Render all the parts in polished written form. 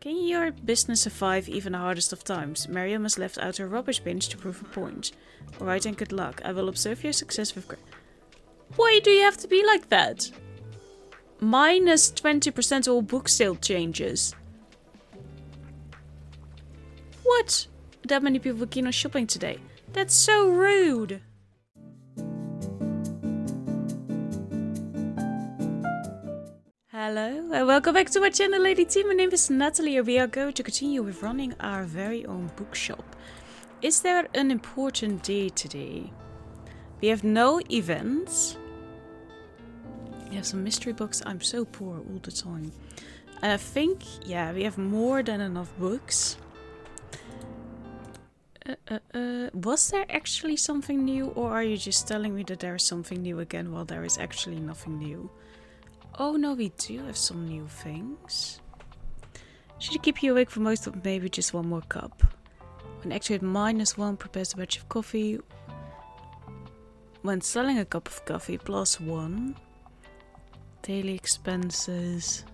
Can your business survive even the hardest of times? Maryam has left out her rubbish bins to prove a point. Alright and good luck. I will observe your success with... Why do you have to be like that? Minus 20% all book sale changes. What? That many people keen on shopping today. That's so rude. Hello and welcome back to my channel, Lady T. My name is Nathalie and we are going to continue with running our very own bookshop. Is there an important day today? We have no events. We have some mystery books. I'm so poor all the time. And I think, yeah, we have more than enough books. Was there actually something new, or are you just telling me that there is something new again while there is actually nothing new? Oh no, we do have some new things. Should keep you awake for most of maybe just one more cup. When actually at -1 prepares a batch of coffee. When selling a cup of coffee +1. Daily expenses.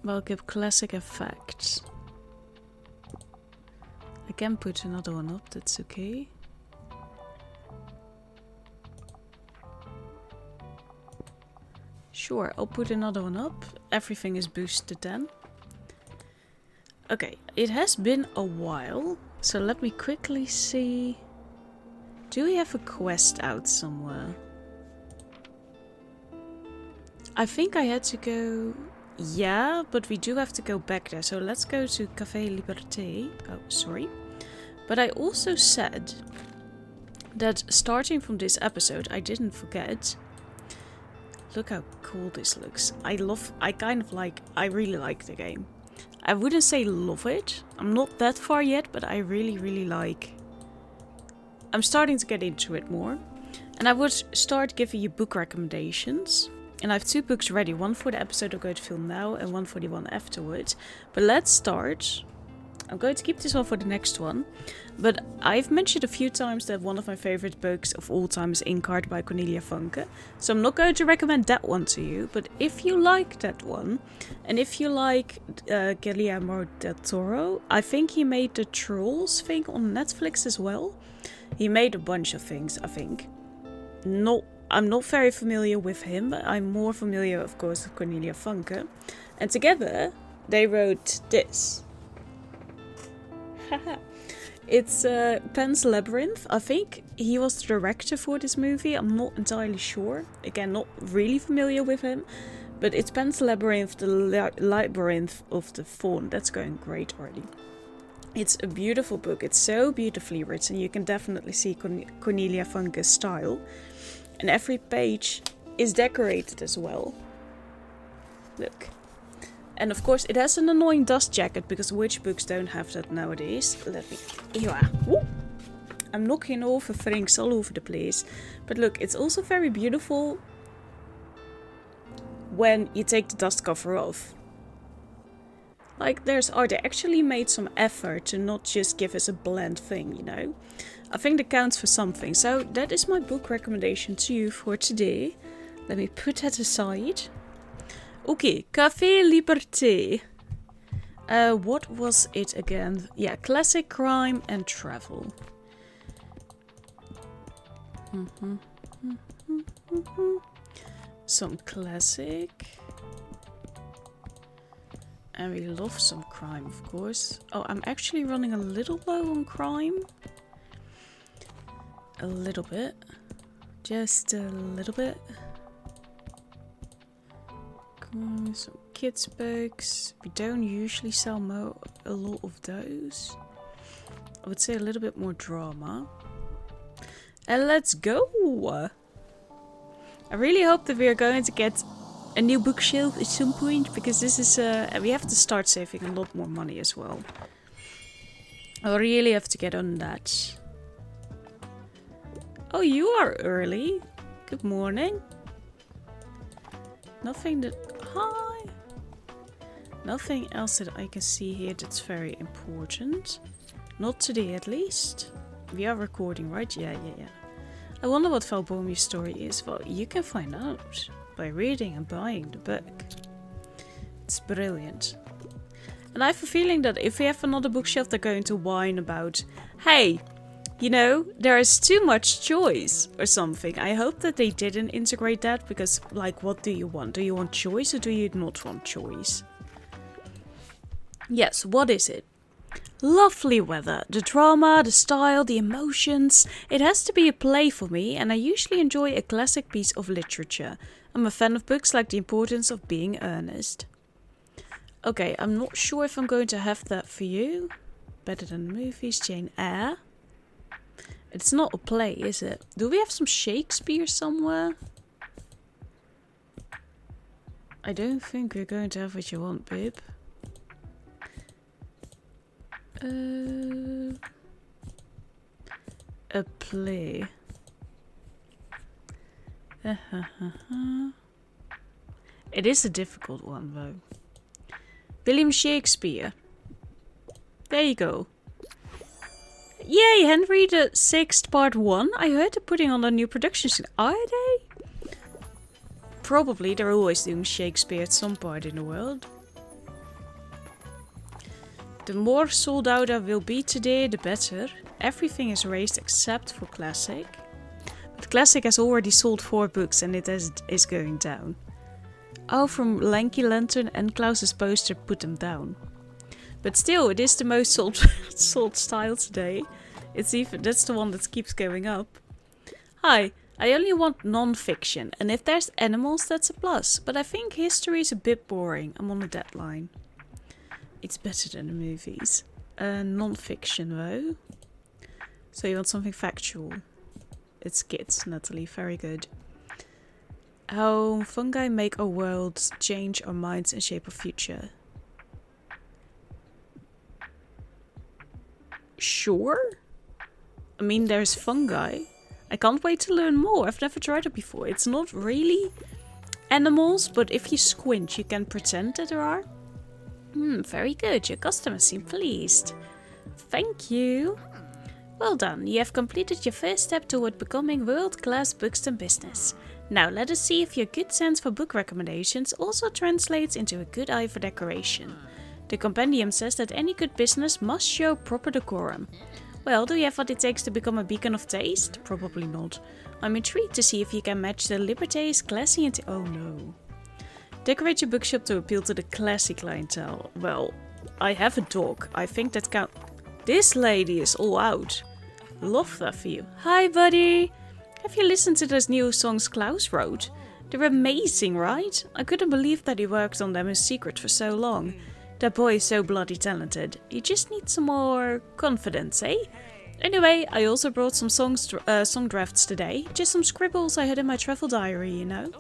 Well, give classic effects. I can put another one up, that's okay. Sure, I'll put another one up. Everything is boosted then. Okay, it has been a while, so let me quickly see. Do we have a quest out somewhere? I think I had to go... Yeah, but we do have to go back there, so let's go to Café Liberté. Oh, sorry. But I also said that starting from this episode, I didn't forget. Look how cool this looks. I really like the game. I wouldn't say love it. I'm not that far yet, but I really like. I'm starting to get into it more. And I would start giving you book recommendations. And I have 2 books ready. One for the episode I'm going to film now and one for the one afterwards. But let's start. I'm going to keep this one for the next one. But I've mentioned a few times that one of my favorite books of all time is Inkheart by Cornelia Funke. So I'm not going to recommend that one to you. But if you like that one, and if you like Guillermo del Toro, I think he made the Trolls thing on Netflix as well. He made a bunch of things, I think. I'm not very familiar with him, but I'm more familiar, of course, with Cornelia Funke. And together, they wrote this. It's Pan's Labyrinth. I think he was the director for this movie. I'm not entirely sure. Again, not really familiar with him. But it's Pan's Labyrinth, the labyrinth of the fawn. That's going great already. It's a beautiful book. It's so beautifully written. You can definitely see Cornelia Funke's style. And every page is decorated as well. Look. And of course it has an annoying dust jacket, because which books don't have that nowadays? Let me... Yeah. Woo! I'm knocking over things all over the place. But look, it's also very beautiful when you take the dust cover off. Like, there's art. They actually made some effort to not just give us a bland thing, you know. I think that counts for something. So that is my book recommendation to you for today. Let me put that aside. Okay, Café Liberté. What was it again? Yeah, classic crime and travel. Some classic. And we love some crime, of course. Oh, I'm actually running a little low on crime. A little bit. Just a little bit. Some kids' books. We don't usually sell a lot of those. I would say a little bit more drama. And let's go! I really hope that we are going to get a new bookshelf at some point, because this is we have to start saving a lot more money as well. I really have to get on that. Oh, you are early. Good morning. Nothing that... Hi! Nothing else that I can see here that's very important. Not today, at least. We are recording, right? Yeah. I wonder what Valbormi's story is. Well, you can find out by reading and buying the book. It's brilliant. And I have a feeling that if we have another bookshelf, they're going to whine about, hey, you know, there is too much choice or something. I hope that they didn't integrate that because, like, what do you want? Do you want choice or do you not want choice? Yes, what is it? Lovely weather, the drama, the style, the emotions. It has to be a play for me, and I usually enjoy a classic piece of literature. I'm a fan of books like The Importance of Being Earnest. Okay, I'm not sure if I'm going to have that for you. Better Than the Movies, Jane Eyre. It's not a play, is it? Do we have some Shakespeare somewhere? I don't think we're going to have what you want, babe. A play. It is a difficult one, though. William Shakespeare. There you go. Yay, Henry the Sixth Part 1. I heard they're putting on a new production scene. Are they? Probably. They're always doing Shakespeare at some part in the world. The more sold out I will be today, the better. Everything is raised except for Classic. But Classic has already sold 4 books and it is going down. Oh, from Lanky Lantern and Klaus's poster put them down. But still, it is the most sold style today. That's the one that keeps going up. Hi, I only want non-fiction, and if there's animals, that's a plus. But I think history is a bit boring. I'm on a deadline. It's better than the movies. Non-fiction though. So you want something factual. It's kids, Nathalie. Very good. How fungi make our worlds, change our minds and shape our future. Sure. I mean, there's fungi. I can't wait to learn more. I've never tried it before. It's not really animals, but if you squint, you can pretend that there are. Very good. Your customers seem pleased. Thank you. Well done. You have completed your first step toward becoming world-class Buxton business. Now let us see if your good sense for book recommendations also translates into a good eye for decoration. The compendium says that any good business must show proper decorum. Well, do you have what it takes to become a beacon of taste? Probably not. I'm intrigued to see if you can match the Liberté's classy and... Oh no. Decorate your bookshop to appeal to the classy clientele. Well, I have a dog. I think that counts. This lady is all out. Love that for you. Hi, buddy. Have you listened to those new songs Klaus wrote? They're amazing, right? I couldn't believe that he worked on them in secret for so long. That boy is so bloody talented. He just needs some more confidence, eh? Anyway, I also brought some song drafts today. Just some scribbles I had in my travel diary, you know.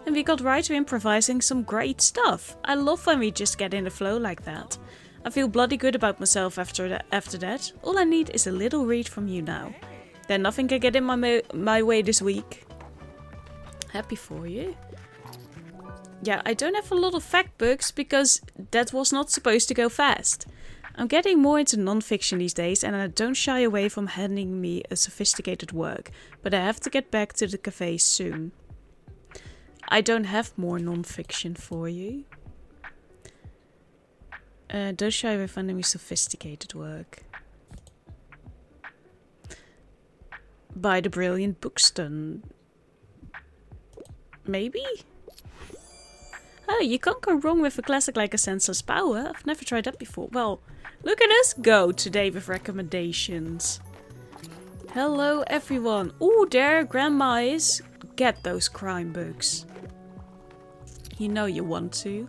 And we got right to improvising some great stuff. I love when we just get in the flow like that. I feel bloody good about myself after that. All I need is a little read from you now. Then nothing can get in my way this week. Happy for you. Yeah, I don't have a lot of fact books because that was not supposed to go fast. I'm getting more into non-fiction these days and I don't shy away from handing me a sophisticated work. But I have to get back to the cafe soon. I don't have more non-fiction for you. Don't shy away from handing me sophisticated work. By the brilliant Buxton. Maybe? Oh, you can't go wrong with a classic like A Senseless Power. I've never tried that before. Well, look at us go today with recommendations. Hello everyone. Ooh, there Grandma is. Get those crime books. You know you want to.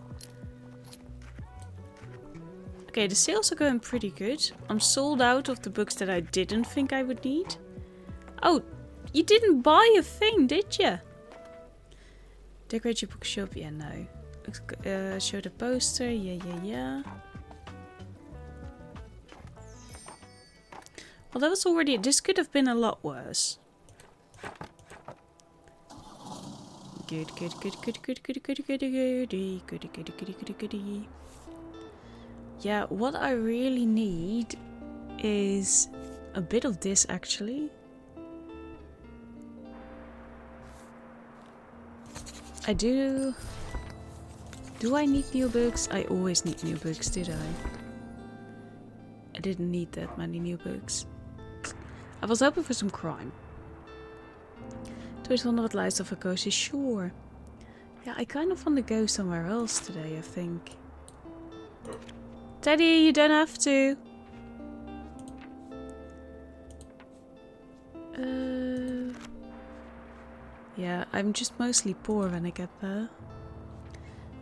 Okay, the sales are going pretty good. I'm sold out of the books that I didn't think I would need. Oh, you didn't buy a thing, did you? Decorate your bookshop? Yeah, no. Show the poster? Yeah. Well, that was already... This could have been a lot worse. Good. Yeah, what I really need is a bit of this, actually. I do... Do I need new books? I always need new books, did I? I didn't need that many new books. I was hoping for some crime. Toys wonder what lies of a cozy shore. Yeah, I kind of want to go somewhere else today, I think. Teddy, you don't have to. Yeah, I'm just mostly poor when I get there.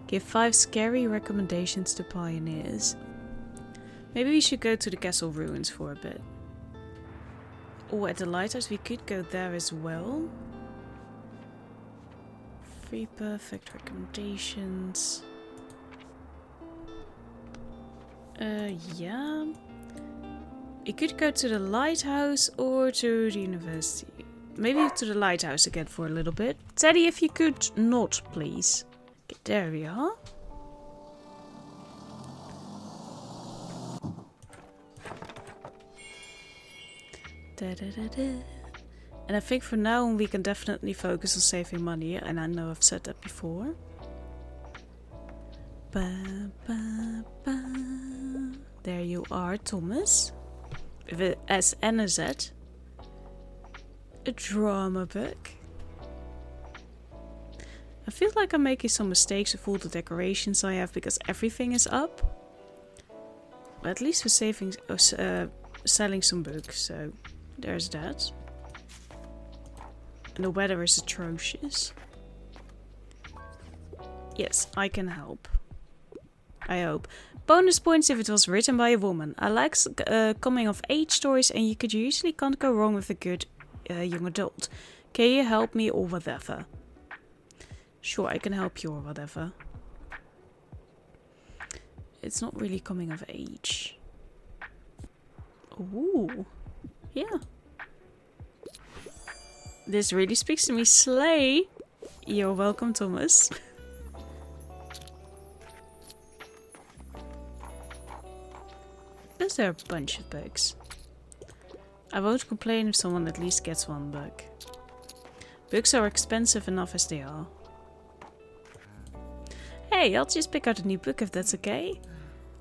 Give 5 scary recommendations to pioneers. Maybe we should go to the castle ruins for a bit. Or at the lighthouse, we could go there as well. 3 perfect recommendations. Yeah. We could go to the lighthouse or to the university. Maybe to the lighthouse again for a little bit. Teddy, if you could not, please. Okay, there we are. And I think for now we can definitely focus on saving money, and I know I've said that before. There you are, Thomas. With S and a Z. A drama book. I feel like I'm making some mistakes with all the decorations I have because everything is up. But at least we're saving, selling some books, so there's that. And the weather is atrocious. Yes, I can help. I hope. Bonus points if it was written by a woman. I like coming of age stories, and you could usually can't go wrong with a good young adult. Can you help me or whatever? Sure, I can help you or whatever. It's not really coming of age. Ooh, yeah. This really speaks to me. Slay! You're welcome, Thomas. Is there a bunch of books? I won't complain if someone at least gets one book. Books are expensive enough as they are. Hey, I'll just pick out a new book if that's okay.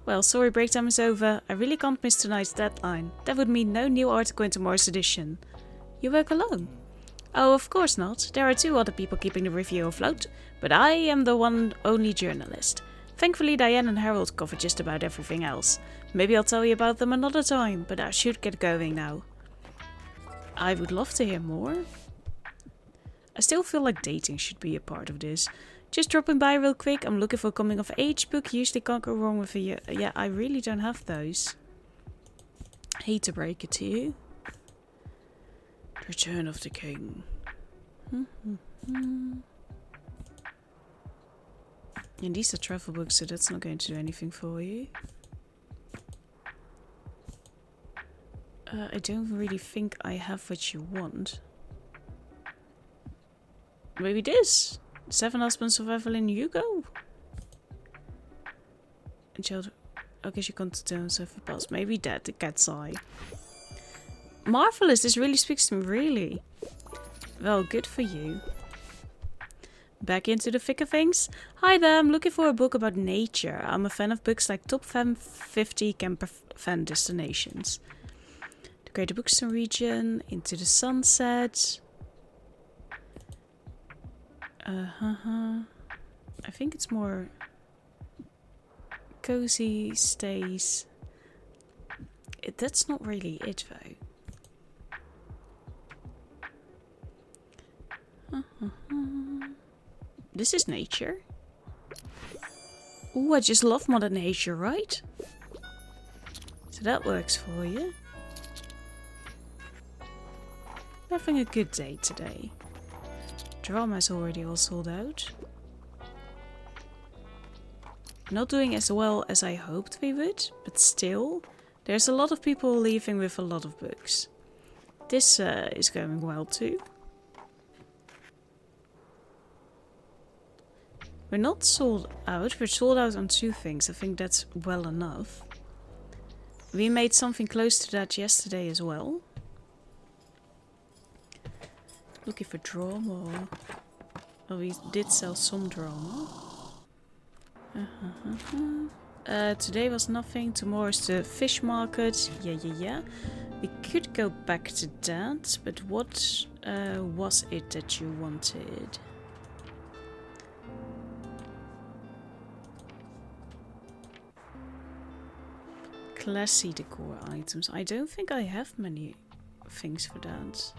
Well, sorry, break time is over. I really can't miss tonight's deadline. That would mean no new article in tomorrow's edition. You work alone? Oh, of course not. There are 2 other people keeping the review afloat, but I am the only journalist. Thankfully, Diane and Harold cover just about everything else. Maybe I'll tell you about them another time, but I should get going now. I would love to hear more. I still feel like dating should be a part of this. Just dropping by real quick. I'm looking for a coming of age book. Usually can't go wrong with a... Yeah, I really don't have those. Hate to break it to you. Return of the King. And these are travel books, so that's not going to do anything for you. I don't really think I have what you want. Maybe this. 7 Husbands of Evelyn Hugo. And child. Okay, she comes to terms with the past. Maybe that, the cat's eye. Marvelous, this really speaks to me, really. Well, good for you. Back into the thick of things. Hi there, I'm looking for a book about nature. I'm a fan of books like Top 50 Camper Fan Destinations. The Greater Bookstone Region, Into the Sunset. I think it's more cozy stays. That's not really it though. This is nature. Ooh, I just love Mother Nature, right? So that works for you. Having a good day today. Drama's already all sold out. Not doing as well as I hoped we would, but still, there's a lot of people leaving with a lot of books. This is going well too. We're not sold out, we're sold out on 2 things. I think that's well enough. We made something close to that yesterday as well. Looking for drama. Well, we did sell some drama. Today was nothing. Tomorrow's the fish market. Yeah. We could go back to that, but what was it that you wanted? Classy decor items. I don't think I have many things for that.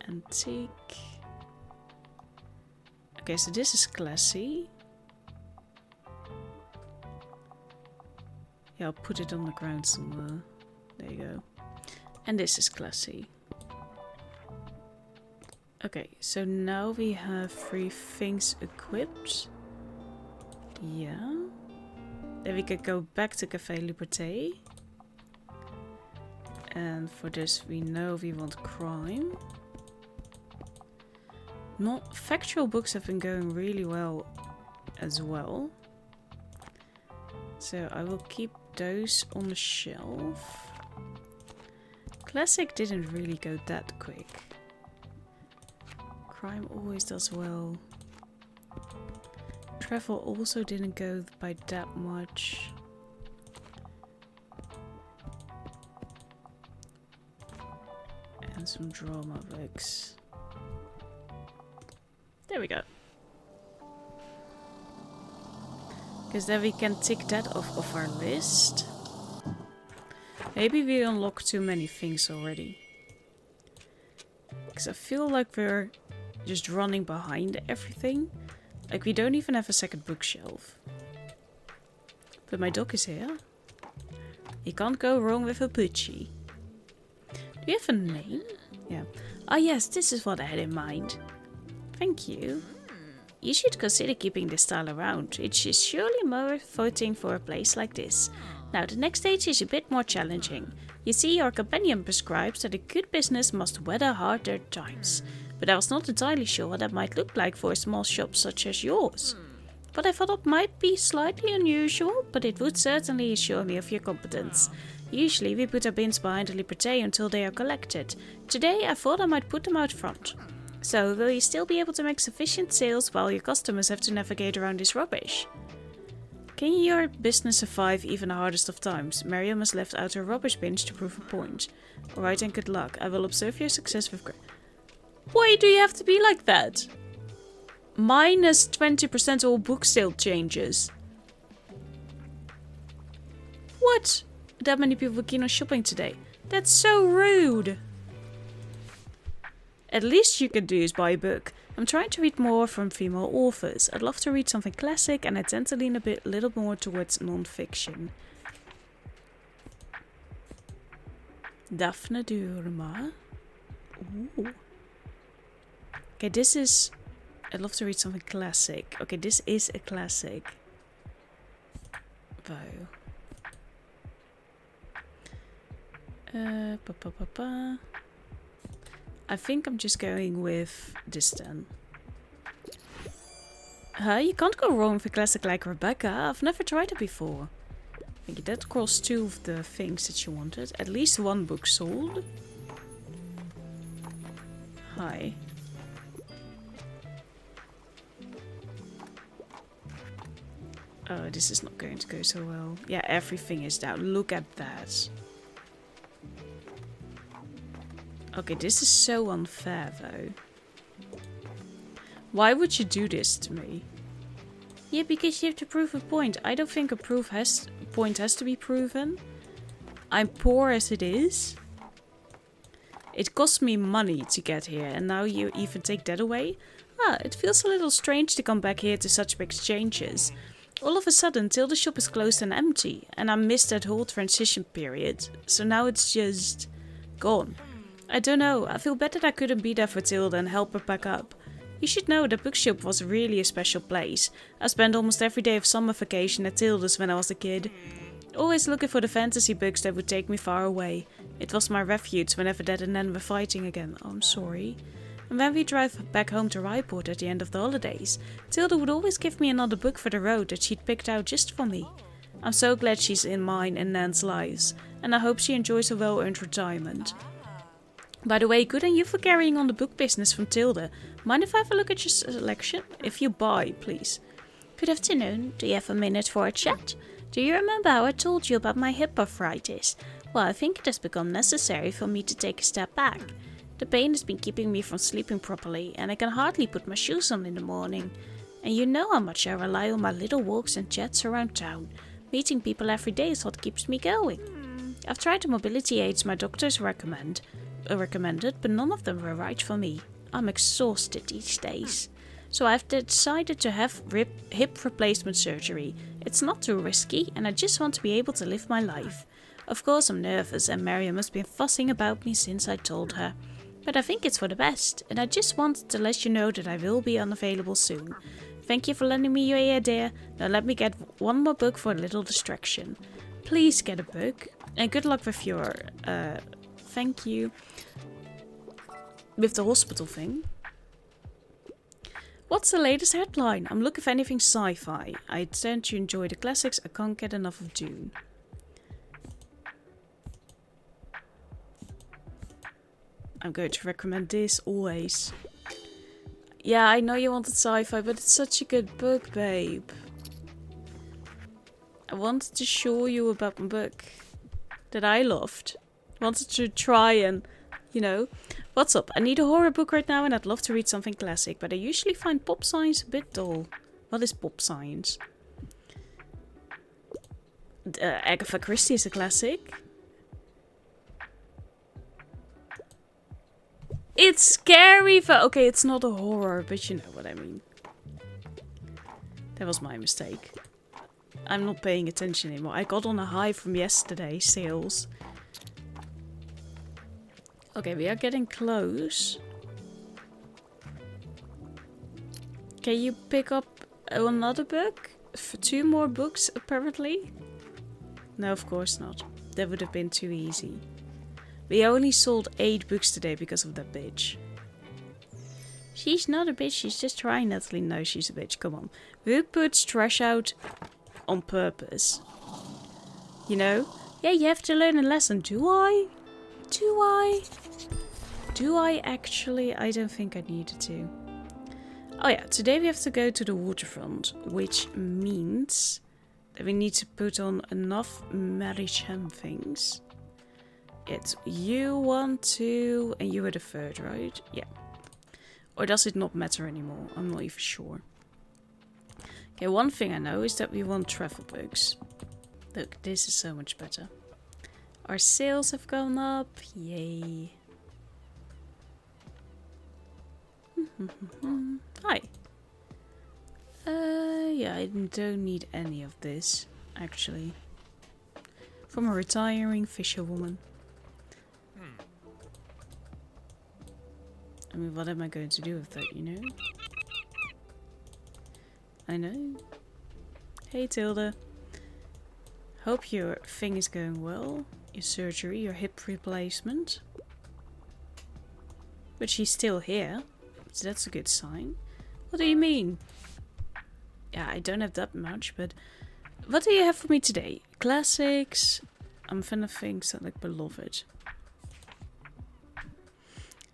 Antique. Okay, so this is classy. Yeah, I'll put it on the ground somewhere. There you go. And this is classy. Okay, so now we have 3 things equipped. Yeah. Then we could go back to Café Liberté. And for this we know we want crime. Not factual books have been going really well as well. So I will keep those on the shelf. Classic didn't really go that quick. Crime always does well. Travel also didn't go by that much. And some drama books. There we go. Because then we can tick that off our list. Maybe we unlocked too many things already. Because I feel like we're just running behind everything. Like we don't even have a second bookshelf. But my dog is here. You can't go wrong with a Pudgy. Do you have a name? Yeah. Ah yes, this is what I had in mind. Thank you. You should consider keeping this style around. It is surely more fitting for a place like this. Now the next stage is a bit more challenging. You see, your companion prescribes that a good business must weather harder times. But I was not entirely sure what that might look like for a small shop such as yours. What I thought it might be slightly unusual, but it would certainly assure me of your competence. Usually we put our bins behind the Liberté until they are collected. Today I thought I might put them out front. So will you still be able to make sufficient sales while your customers have to navigate around this rubbish? Can your business survive even the hardest of times? Maryam has left out her rubbish bins to prove a point. Alright and good luck. I will observe your success with great... Why do you have to be like that? Minus 20% all book sale changes. What? That many people were keen on shopping today. That's so rude. At least you can do is buy a book. I'm trying to read more from female authors. I'd love to read something classic and I tend to lean a little more towards non-fiction. Daphne Durma. Ooh. Okay, this is... I'd love to read something classic. Okay, this is a classic. Wow. I think I'm just going with this then. You can't go wrong with a classic like Rebecca. I've never tried it before. Okay, that crossed 2 of the things that you wanted. At least 1 book sold. Hi. Oh, this is not going to go so well. Yeah, everything is down. Look at that. Okay, this is so unfair though. Why would you do this to me? Yeah, because you have to prove a point. I don't think a point has to be proven. I'm poor as it is. It cost me money to get here and now you even take that away? It feels a little strange to come back here to such big changes. All of a sudden, Tilda's shop is closed and empty, and I missed that whole transition period, so now it's just gone. I don't know, I feel bad that I couldn't be there for Tilda and help her pack up. You should know that Bookshop was really a special place. I spent almost every day of summer vacation at Tilda's when I was a kid. Always looking for the fantasy books that would take me far away. It was my refuge whenever Dad and Nan were fighting again. Oh, I'm sorry. And when we drive back home to Ryport at the end of the holidays, Tilda would always give me another book for the road that she'd picked out just for me. I'm so glad she's in mine and Nan's lives, and I hope she enjoys a well-earned retirement. By the way, good on you for carrying on the book business from Tilda. Mind if I have a look at your selection? If you buy, please. Good afternoon. Do you have a minute for a chat? Do you remember how I told you about my hip arthritis? Well, I think it has become necessary for me to take a step back. The pain has been keeping me from sleeping properly, and I can hardly put my shoes on in the morning. And you know how much I rely on my little walks and chats around town. Meeting people every day is what keeps me going. I've tried the mobility aids my doctors recommended, but none of them were right for me. I'm exhausted these days. So I've decided to have hip replacement surgery. It's not too risky, and I just want to be able to live my life. Of course I'm nervous, and Maryam has been fussing about me since I told her. But I think it's for the best, and I just wanted to let you know that I will be unavailable soon. Thank you for lending me your ear, dear. Now let me get one more book for a little distraction. Please get a book, and good luck with your, thank you, with the hospital thing. What's the latest headline? I'm looking for anything sci-fi. I tend to enjoy the classics. I can't get enough of Dune. I'm going to recommend this always. Yeah, I know you wanted sci-fi, but it's such a good book, babe. I wanted to show you about my book that I loved. I wanted to try and, you know. What's up? I need a horror book right now and I'd love to read something classic, but I usually find pop science a bit dull. What is pop science? Agatha Christie is a classic. It's scary. Okay, it's not a horror, but you know what I mean. That was my mistake. I'm not paying attention anymore. I got on a high from yesterday's sales. Okay, we are getting close. Can you pick up another book? For 2 more books, apparently? No, of course not. That would have been too easy. We only sold 8 books today because of that bitch. She's not a bitch, she's just trying. Nathalie knows she's a bitch, come on. Who puts trash out on purpose? You know? Yeah, you have to learn a lesson. Do I? Do I? Do I actually? I don't think I needed to. Oh yeah, today we have to go to the waterfront, which means that we need to put on enough Maryam things. It's you, 1, 2, and you are the 3rd, right? Yeah. Or does it not matter anymore? I'm not even sure. Okay, one thing I know is that we want travel books. Look, this is so much better. Our sales have gone up. Yay. Hi. Yeah, I don't need any of this, actually. From a retiring fisherwoman. I mean, what am I going to do with that, you know? I know. Hey, Tilda. Hope your thing is going well. Your surgery, your hip replacement. But she's still here. So that's a good sign. What do you mean? Yeah, I don't have that much, but... What do you have for me today? Classics. I'm finna think something like beloved.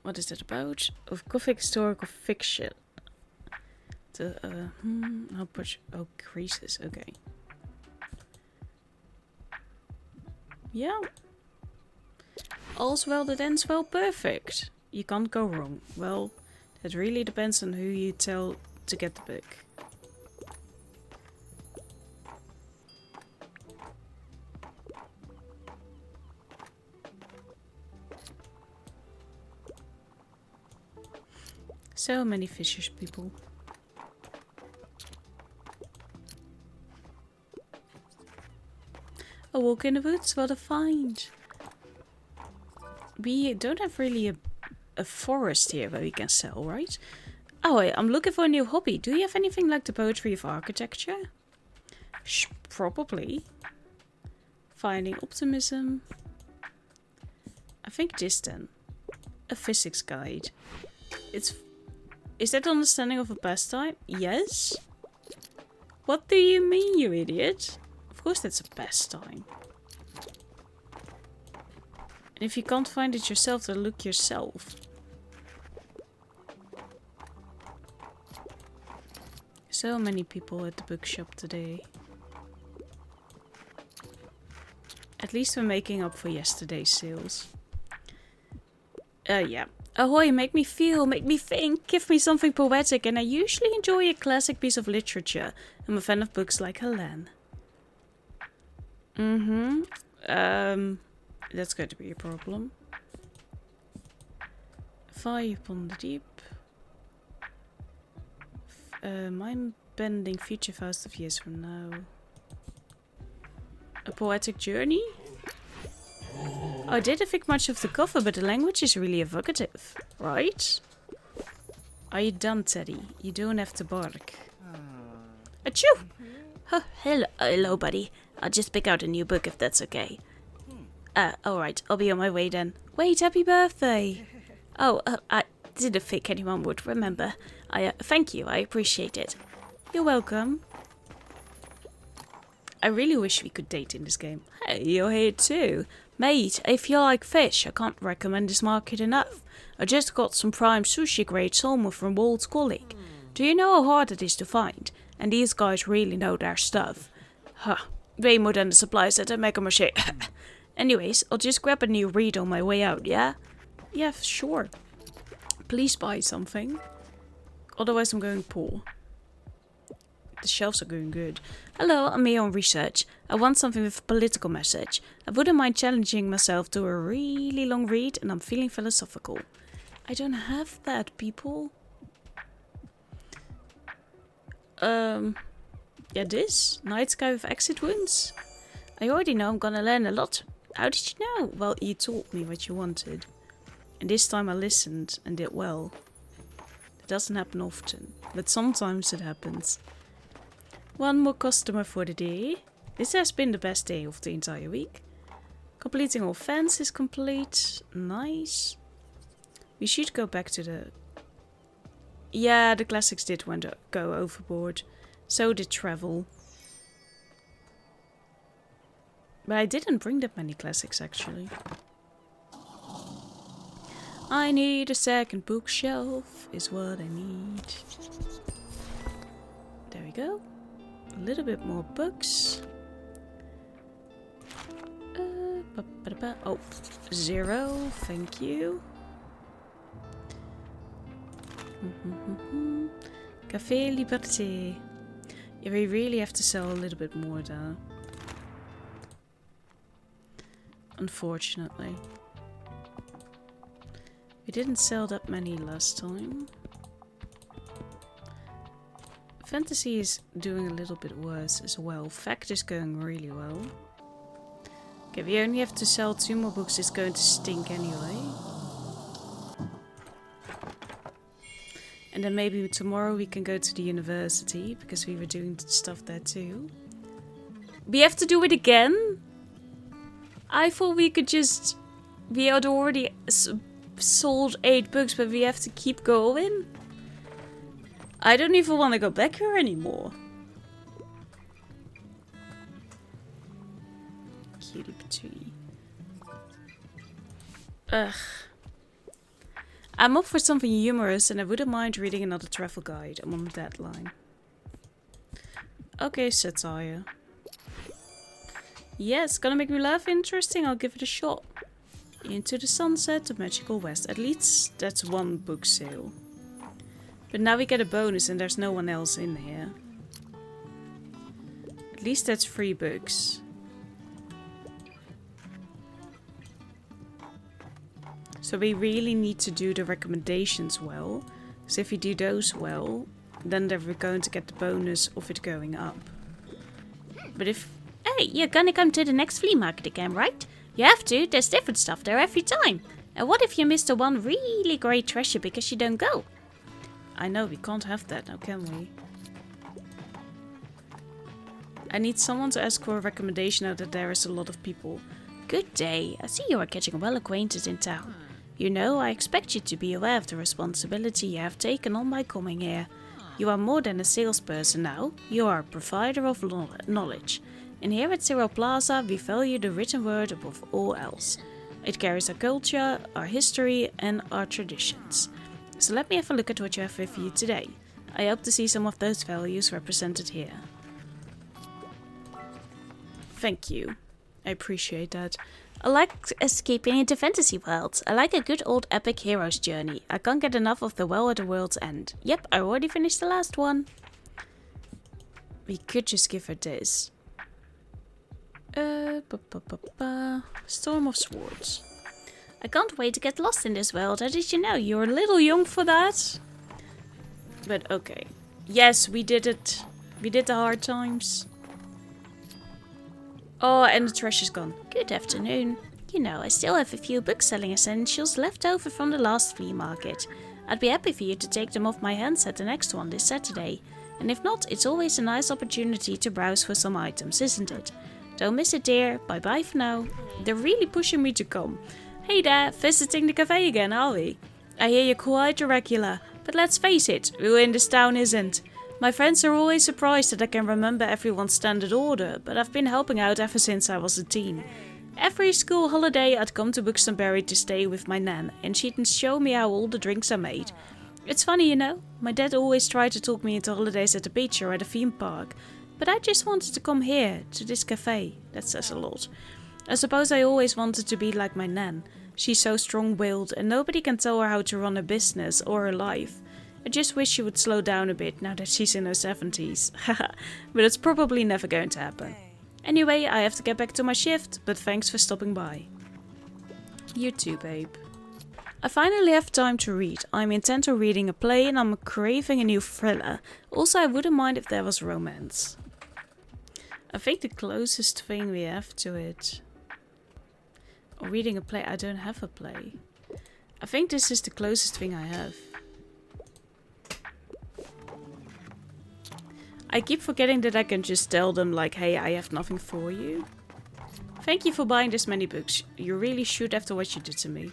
What is that about? Of Gothic historical fiction. How much? Oh, creases. Okay. Yeah. All's well that ends well. Perfect. You can't go wrong. Well, that really depends on who you tell to get the book. So many fishers people. A walk in the woods, what a find. We don't have really a forest here where we can sell, right? Oh, wait, I'm looking for a new hobby. Do you have anything like the poetry of architecture? Probably. Finding optimism. I think this then. A physics guide. Is that understanding of a pastime? Yes. What do you mean, you idiot? Of course that's a pastime. And if you can't find it yourself, then look yourself. So many people at the bookshop today. At least we're making up for yesterday's sales. Yeah. Ahoy, make me feel, make me think, give me something poetic, and I usually enjoy a classic piece of literature. I'm a fan of books like Helen. That's going to be a problem. Fire upon the deep. Mind bending future thousands of years from now. A poetic journey? I didn't think much of the cover, but the language is really evocative, right? Are you done, Teddy? You don't have to bark. Achoo! Huh, hello, buddy. I'll just pick out a new book if that's okay. Alright, I'll be on my way then. Wait, happy birthday! Oh, I didn't think anyone would remember. Thank you, I appreciate it. You're welcome. I really wish we could date in this game. Hey, you're here too. Mate, if you like fish, I can't recommend this market enough. I just got some prime sushi grade salmon from Walt's colleague. Do you know how hard it is to find? And these guys really know their stuff. Huh, way more than the supplies at a Mega Mache. Anyways, I'll just grab a new read on my way out, yeah? Yeah, sure. Please buy something. Otherwise I'm going poor. The shelves are going good. Hello, I'm here on research. I want something with a political message. I wouldn't mind challenging myself to a really long read, and I'm feeling philosophical. I don't have that, people. Yeah, this. Night Sky with exit wounds. I already know I'm gonna learn a lot. How did you know? Well, you told me what you wanted. And this time I listened and did well. It doesn't happen often, but sometimes it happens. One more customer for the day. This has been the best day of the entire week. Completing all fans is complete. Nice. We should go back to the... Yeah, the classics did go overboard. So did travel. But I didn't bring that many classics actually. I need a second bookshelf is what I need. There we go. A little bit more books. Oh, 0. Thank you. Café Liberté. Yeah, we really have to sell a little bit more though. Unfortunately. We didn't sell that many last time. Fantasy is doing a little bit worse as well. Fact is going really well. Okay, we only have to sell 2 more books. It's going to stink anyway. And then maybe tomorrow we can go to the university, because we were doing stuff there too. We have to do it again? I thought we could just... We had already sold 8 books, but we have to keep going? I don't even want to go back here anymore. Cutie patootie. Ugh. I'm up for something humorous and I wouldn't mind reading another travel guide. I'm on a deadline. Okay, satire. Yes, gonna make me laugh. Interesting, I'll give it a shot. Into the sunset, the magical west. At least that's 1 book sale. But now we get a bonus and there's no one else in here. At least that's 3 books. So we really need to do the recommendations well. So if we do those well, then we're going to get the bonus of it going up. But if... Hey, you're gonna come to the next flea market again, right? You have to, there's different stuff there every time. And what if you missed the one really great treasure because you don't go? I know, we can't have that now, can we? I need someone to ask for a recommendation now that there is a lot of people. Good day, I see you are getting well acquainted in town. You know, I expect you to be aware of the responsibility you have taken on by coming here. You are more than a salesperson now, you are a provider of knowledge. And here at Zero Plaza, we value the written word above all else. It carries our culture, our history, and our traditions. So let me have a look at what you have with you today. I hope to see some of those values represented here. Thank you. I appreciate that. I like escaping into fantasy worlds. I like a good old epic hero's journey. I can't get enough of the well at the world's end. Yep, I already finished the last one. We could just give her this. Storm of Swords. I can't wait to get lost in this world. How did you know? You're a little young for that. But okay. Yes, we did it. We did the hard times. Oh, and the trash is gone. Good afternoon. You know, I still have a few book-selling essentials left over from the last flea market. I'd be happy for you to take them off my hands at the next one this Saturday. And if not, it's always a nice opportunity to browse for some items, isn't it? Don't miss it, dear. Bye-bye for now. They're really pushing me to come. Hey there, visiting the cafe again, are we? I hear you're quite irregular, but let's face it, who in this town isn't? My friends are always surprised that I can remember everyone's standard order, but I've been helping out ever since I was a teen. Every school holiday I'd come to Bookshop to stay with my nan, and she'd show me how all the drinks are made. It's funny, you know, my dad always tried to talk me into holidays at the beach or at a theme park, but I just wanted to come here, to this cafe. That says a lot. I suppose I always wanted to be like my nan. She's so strong-willed and nobody can tell her how to run a business or her life. I just wish she would slow down a bit now that she's in her 70s. Haha, but it's probably never going to happen. Anyway, I have to get back to my shift, but thanks for stopping by. You too, babe. I finally have time to read. I'm intent on reading a play and I'm craving a new thriller. Also, I wouldn't mind if there was romance. I think the closest thing we have to it... Or reading a play. I don't have a play. I think this is the closest thing I have. I keep forgetting that I can just tell them like, hey, I have nothing for you. Thank you for buying this many books. You really should after what you did to me.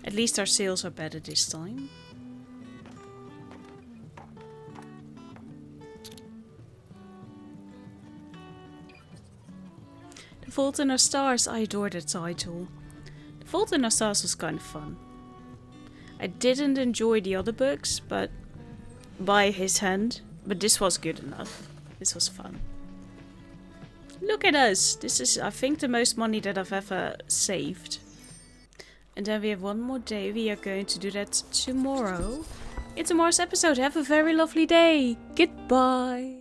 At least our sales are better this time. The Fault in Our Stars. I adore that title. The Fault in Our Stars was kind of fun. I didn't enjoy the other books, but by his hand. But this was good enough. This was fun. Look at us. This is, I think, the most money that I've ever saved. And then we have one more day. We are going to do that tomorrow. In tomorrow's episode. Have a very lovely day. Goodbye.